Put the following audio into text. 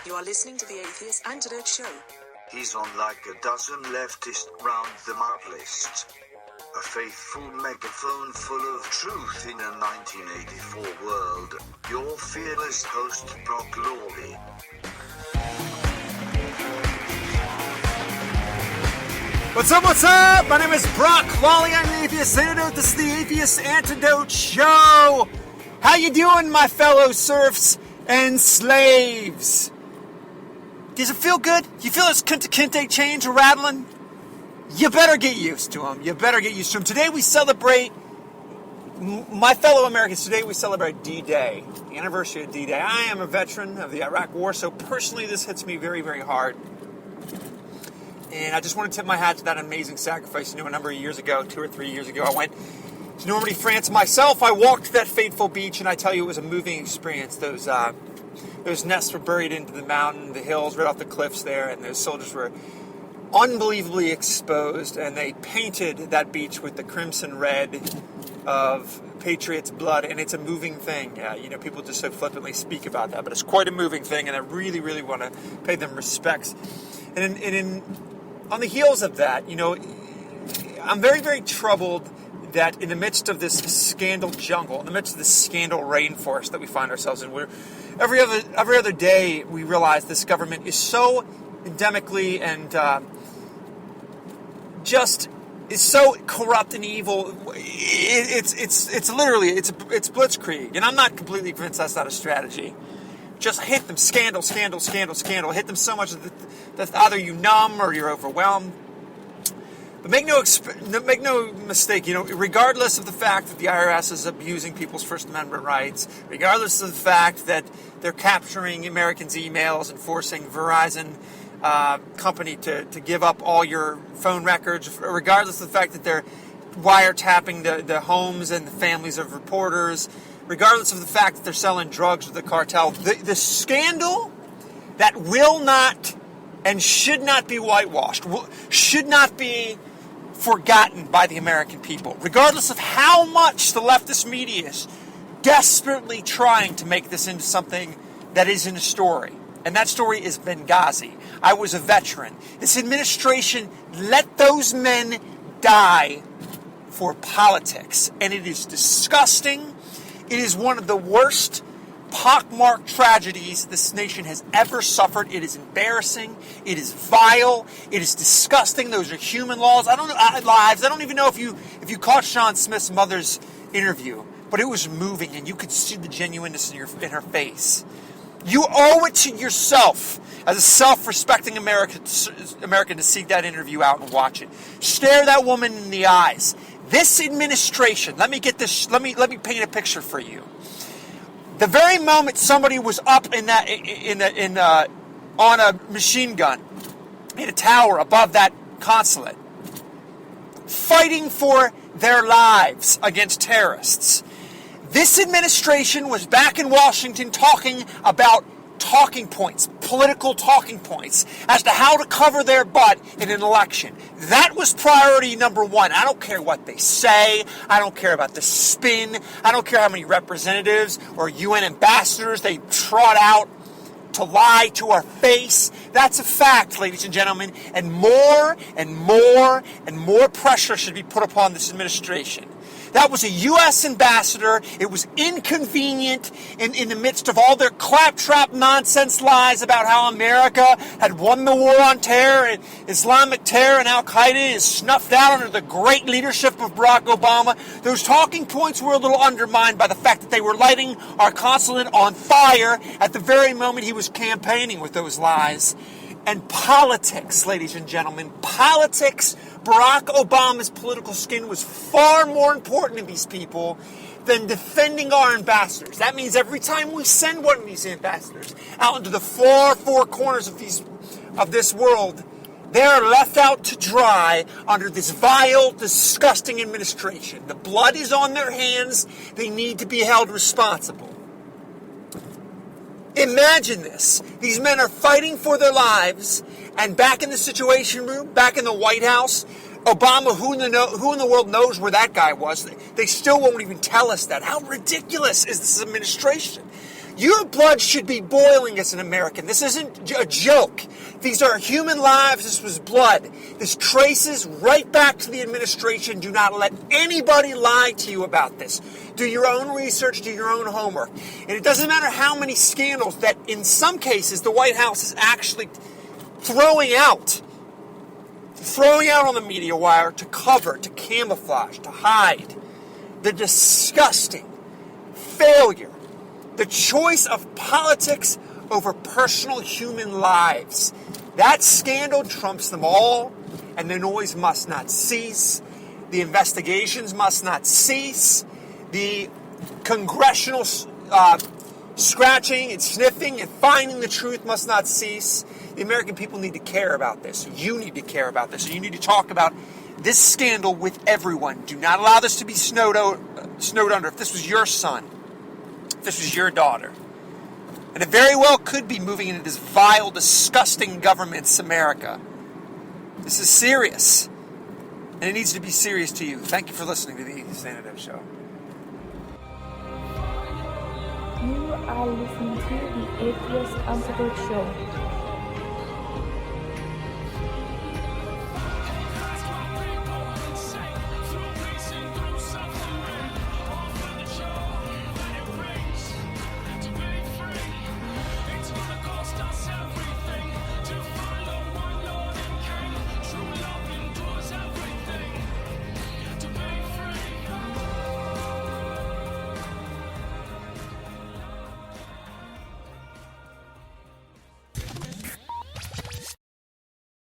You are listening to the Atheist Antidote Show. He's on like a dozen leftist round-the-map lists. A faithful megaphone full of truth in a 1984 world. Your fearless host, Brock Lawley. What's up? My name is Brock Lawley. I'm the Atheist Antidote. This is the Atheist Antidote Show. How you doing, my fellow serfs and slaves? Does it feel good? You feel this kente chains are rattling? You better get used to them. Today we celebrate, my fellow Americans, today we celebrate D-Day, the anniversary of D-Day. I am a veteran of the Iraq War, so personally this hits me very, very hard. And I just want to tip my hat to that amazing sacrifice. A number of years ago, 2 or 3 years ago, I went to Normandy, France myself. I walked that fateful beach, and I tell you, it was a moving experience. Those nests were buried into the mountain, the hills, right off the cliffs there, and those soldiers were unbelievably exposed, and they painted that beach with the crimson red of patriots' blood, and it's a moving thing. People just so flippantly speak about that, but it's quite a moving thing, and I really, really want to pay them respects. And on the heels of that, I'm very, very troubled that in the midst of this scandal jungle, in the midst of this scandal rainforest that we find ourselves in, where every other day we realize this government is so endemically and just is so corrupt and evil. It's literally blitzkrieg, and I'm not completely convinced that's not a strategy. Just hit them, scandal. Hit them so much that either you numb or you're overwhelmed. But make no mistake, regardless of the fact that the IRS is abusing people's First Amendment rights, regardless of the fact that they're capturing Americans' emails and forcing Verizon company to give up all your phone records, regardless of the fact that they're wiretapping the homes and the families of reporters, regardless of the fact that they're selling drugs with the cartel, the scandal that will not and should not be whitewashed, should not be forgotten by the American people, regardless of how much the leftist media is desperately trying to make this into something that isn't a story. And that story is Benghazi. I was a veteran. This administration let those men die for politics. And it is disgusting. It is one of the worst pockmarked tragedies this nation has ever suffered. It is embarrassing. It is vile. It is disgusting. Those are human lives. I don't even know if you caught Sean Smith's mother's interview, but it was moving, and you could see the genuineness in her face. You owe it to yourself as a self-respecting American to seek that interview out and watch it. Stare that woman in the eyes. This administration, let me paint a picture for you. The very moment somebody was up on a machine gun in a tower above that consulate, fighting for their lives against terrorists, this administration was back in Washington talking about talking points, political talking points, as to how to cover their butt in an election. That was priority number one. I don't care what they say. I don't care about the spin. I don't care how many representatives or UN ambassadors they trot out to lie to our face. That's a fact, ladies and gentlemen. And more pressure should be put upon this administration. That was a U.S. ambassador. It was inconvenient in the midst of all their claptrap nonsense lies about how America had won the war on terror and Islamic terror and Al-Qaeda is snuffed out under the great leadership of Barack Obama. Those talking points were a little undermined by the fact that they were lighting our consulate on fire at the very moment he was campaigning with those lies. And politics, ladies and gentlemen, politics, Barack Obama's political skin was far more important to these people than defending our ambassadors. That means every time we send one of these ambassadors out into the four corners of this world, they are left out to dry under this vile, disgusting administration. The blood is on their hands. They need to be held responsible. Imagine this. These men are fighting for their lives, and back in the Situation Room, back in the White House, Obama, who in the world knows where that guy was? They still won't even tell us that. How ridiculous is this administration? Your blood should be boiling as an American. This isn't a joke. These are human lives. This was blood. This traces right back to the administration. Do not let anybody lie to you about this. Do your own research. Do your own homework. And it doesn't matter how many scandals that in some cases the White House is actually throwing out on the media wire to cover, to camouflage, to hide the disgusting failure, the choice of politics over personal human lives. That scandal trumps them all, and the noise must not cease. The investigations must not cease. The congressional scratching and sniffing and finding the truth must not cease. The American people need to care about this. You need to care about this. You need to talk about this scandal with everyone. Do not allow this to be snowed under. If this was your son, if this was your daughter, and it very well could be moving into this vile, disgusting government's America. This is serious, and it needs to be serious to you. Thank you for listening to the Atheist Antidote Show. You are listening to the Atheist Antidote Show.